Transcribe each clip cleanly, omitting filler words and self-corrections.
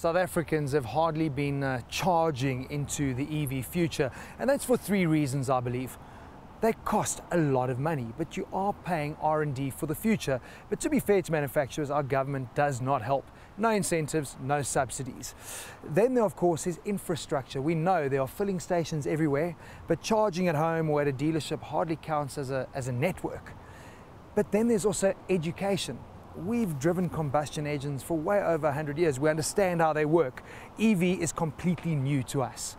South Africans have hardly been charging into the EV future, and that's for three reasons, I believe. They cost a lot of money, but you are paying R&D for the future. But to be fair to manufacturers, our government does not help. No incentives, no subsidies. Then there, of course, is infrastructure. We know there are filling stations everywhere, but charging at home or at a dealership hardly counts as a network. But then there's also education. We've driven combustion engines for way over 100 years. We understand how they work. EV is completely new to us.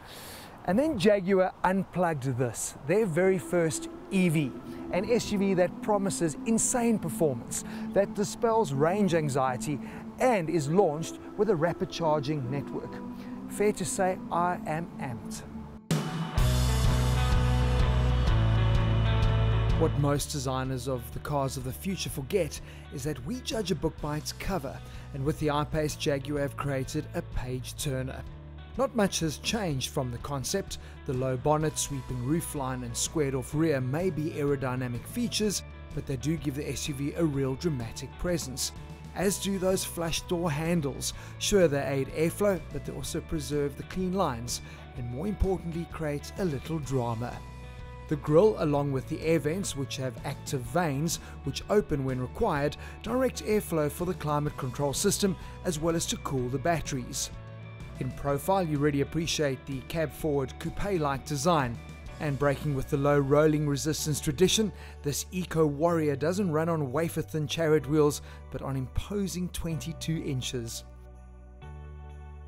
And then Jaguar unplugged this, their very first EV, an SUV that promises insane performance, that dispels range anxiety, and is launched with a rapid charging network. Fair to say, I am amped. What most designers of the cars of the future forget is that we judge a book by its cover, and with the I-Pace, Jaguar have created a page-turner. Not much has changed from the concept. The low bonnet, sweeping roofline and squared-off rear may be aerodynamic features, but they do give the SUV a real dramatic presence, as do those flush door handles. Sure, they aid airflow, but they also preserve the clean lines, and more importantly, create a little drama. The grille, along with the air vents, which have active vanes which open when required, direct airflow for the climate control system as well as to cool the batteries. In profile, you really appreciate the cab-forward coupe-like design, and breaking with the low rolling resistance tradition, this eco-warrior doesn't run on wafer-thin chariot wheels but on imposing 22 inches.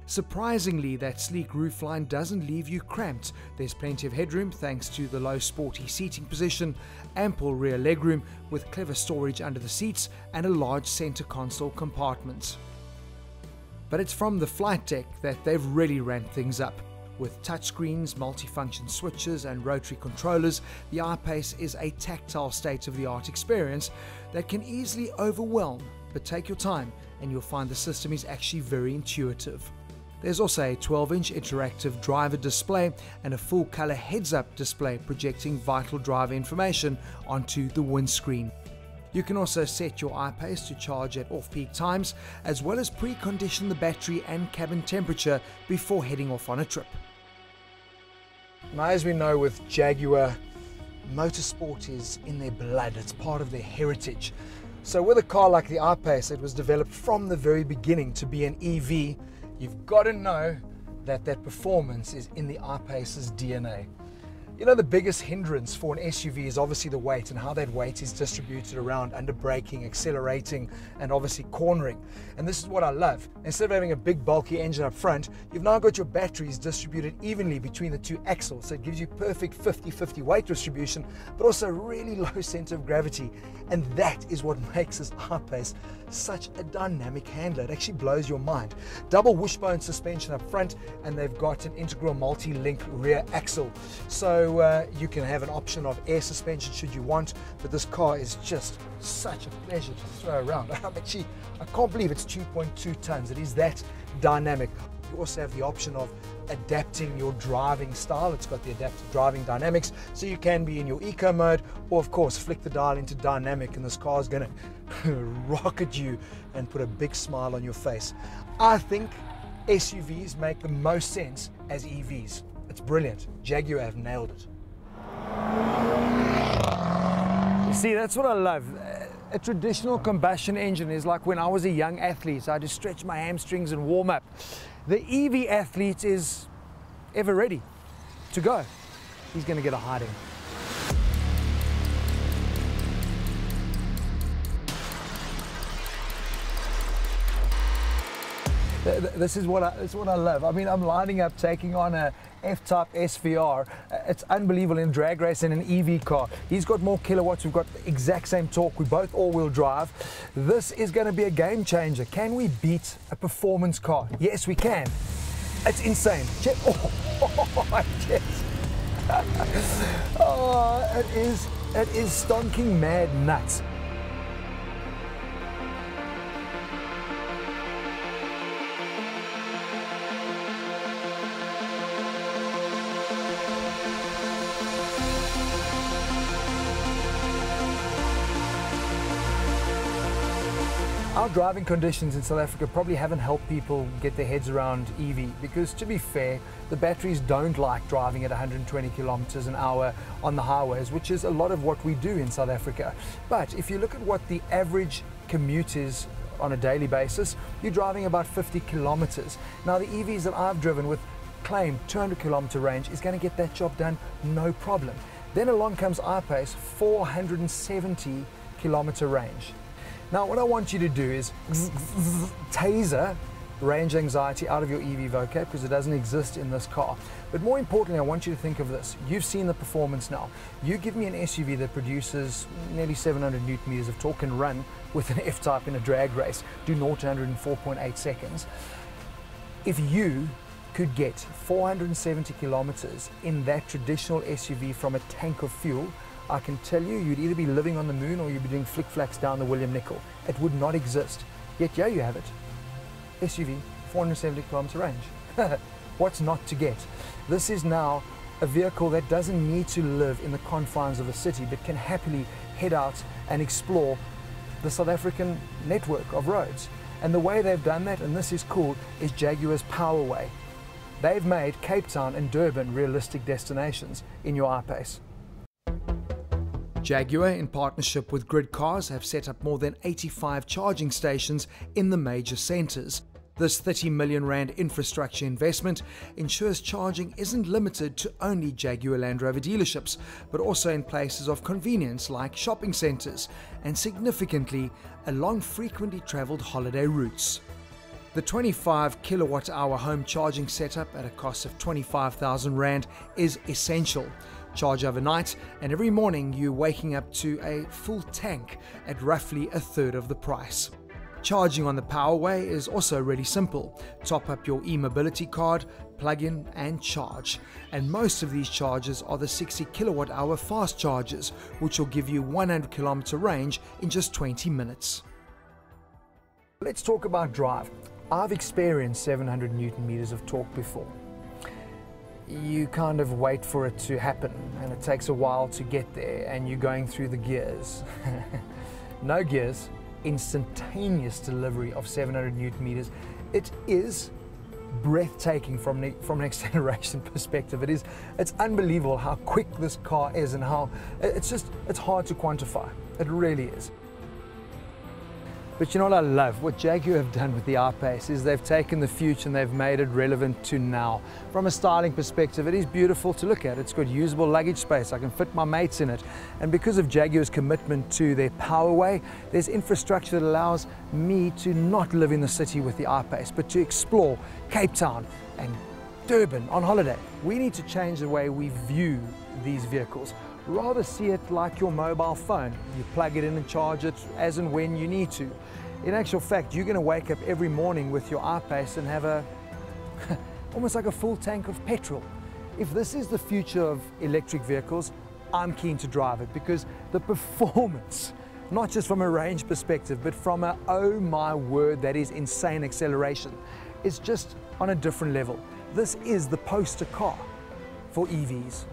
Surprisingly, that sleek roofline doesn't leave you cramped. There's plenty of headroom thanks to the low sporty seating position, ample rear legroom with clever storage under the seats, and a large center console compartment. But it's from the flight deck that they've really ramped things up. With touchscreens, multifunction switches and rotary controllers, the I-Pace is a tactile state-of-the-art experience that can easily overwhelm, but take your time and you'll find the system is actually very intuitive. There's also a 12-inch interactive driver display and a full-color heads-up display projecting vital driver information onto the windscreen. You can also set your I-Pace to charge at off-peak times, as well as precondition the battery and cabin temperature before heading off on a trip. Now, as we know with Jaguar, motorsport is in their blood, it's part of their heritage. So with a car like the I-Pace, it was developed from the very beginning to be an EV. You've got to know that that performance is in the I-Pace's DNA. You know, the biggest hindrance for an SUV is obviously the weight and how that weight is distributed around under braking, accelerating, and obviously cornering. And this is what I love. Instead of having a big bulky engine up front, you've now got your batteries distributed evenly between the two axles. So it gives you perfect 50-50 weight distribution, but also really low center of gravity. And that is what makes this I-Pace such a dynamic handler. It actually blows your mind. Double wishbone suspension up front, and they've got an integral multi-link rear axle. So you can have an option of air suspension should you want, but this car is just such a pleasure to throw around. I can't believe it's 2.2 tons. It is that dynamic. You also have the option of adapting your driving style. It's got the adaptive driving dynamics, so you can be in your eco mode, or of course flick the dial into dynamic, and this car is going to rocket you and put a big smile on your face. I think SUVs make the most sense as EVs. It's brilliant. Jaguar have nailed it. You see, that's what I love. A traditional combustion engine is like when I was a young athlete. I had to stretch my hamstrings and warm up. The EV athlete is ever ready to go. He's going to get a hiding. This is what I love. I mean, I'm lining up taking on a F-Type SVR. It's unbelievable in drag race in an EV car. He's got more kilowatts. We've got the exact same torque. We're both all-wheel drive. This is going to be a game changer. Can we beat a performance car? Yes, we can. It's insane. Check. Oh, yes. Oh, it is stonking mad nuts. Our driving conditions in South Africa probably haven't helped people get their heads around EV because, to be fair, the batteries don't like driving at 120 kilometers an hour on the highways, which is a lot of what we do in South Africa. But if you look at what the average commute is on a daily basis, you're driving about 50 kilometers. Now, the EVs that I've driven with claimed 200 kilometer range is going to get that job done no problem. Then along comes I-Pace, 470 kilometer range. Now, what I want you to do is taser range anxiety out of your EV vocab, because it doesn't exist in this car. But more importantly, I want you to think of this. You've seen the performance now. You give me an SUV that produces nearly 700 Newton meters of torque and run with an F-Type in a drag race, do 0 to 100 in 4.8 seconds. If you could get 470 kilometers in that traditional SUV from a tank of fuel, I can tell you, you'd either be living on the moon or you'd be doing flick-flacks down the William Nickel. It would not exist. Yet, yeah, you have it. SUV, 470 kilometer range. What's not to get? This is now a vehicle that doesn't need to live in the confines of a city, but can happily head out and explore the South African network of roads. And the way they've done that, and this is cool, is Jaguar's Powerway. They've made Cape Town and Durban realistic destinations in your I-Pace. Jaguar, in partnership with Grid Cars, have set up more than 85 charging stations in the major centres. This 30 million rand infrastructure investment ensures charging isn't limited to only Jaguar Land Rover dealerships, but also in places of convenience like shopping centres, and significantly along frequently travelled holiday routes. The 25 kilowatt-hour home charging setup at a cost of 25,000 rand is essential. Charge overnight, and every morning you're waking up to a full tank at roughly a third of the price. Charging on the Powerway is also really simple. Top up your e-mobility card, plug in and charge. And most of these chargers are the 60 kilowatt-hour fast chargers, which will give you 100 kilometer range in just 20 minutes. Let's talk about drive. I've experienced 700 Newton meters of torque before. You kind of wait for it to happen, and it takes a while to get there, and you're going through the gears. No gears, instantaneous delivery of 700 Newton meters. It is breathtaking from an acceleration perspective. It's unbelievable how quick this car is, and how it's hard to quantify. It really is. But you know what I love? What Jaguar have done with the I-Pace is they've taken the future and they've made it relevant to now. From a styling perspective, it is beautiful to look at. It's got usable luggage space. I can fit my mates in it. And because of Jaguar's commitment to their Powerway, there's infrastructure that allows me to not live in the city with the I-Pace, but to explore Cape Town and Durban on holiday. We need to change the way we view these vehicles. Rather see it like your mobile phone. You plug it in and charge it as and when you need to. In actual fact, you're going to wake up every morning with your I-Pace and have almost like a full tank of petrol. If this is the future of electric vehicles, I'm keen to drive it, because the performance, not just from a range perspective, but from a, oh my word, that is insane acceleration, is just on a different level. This is the poster car for EVs.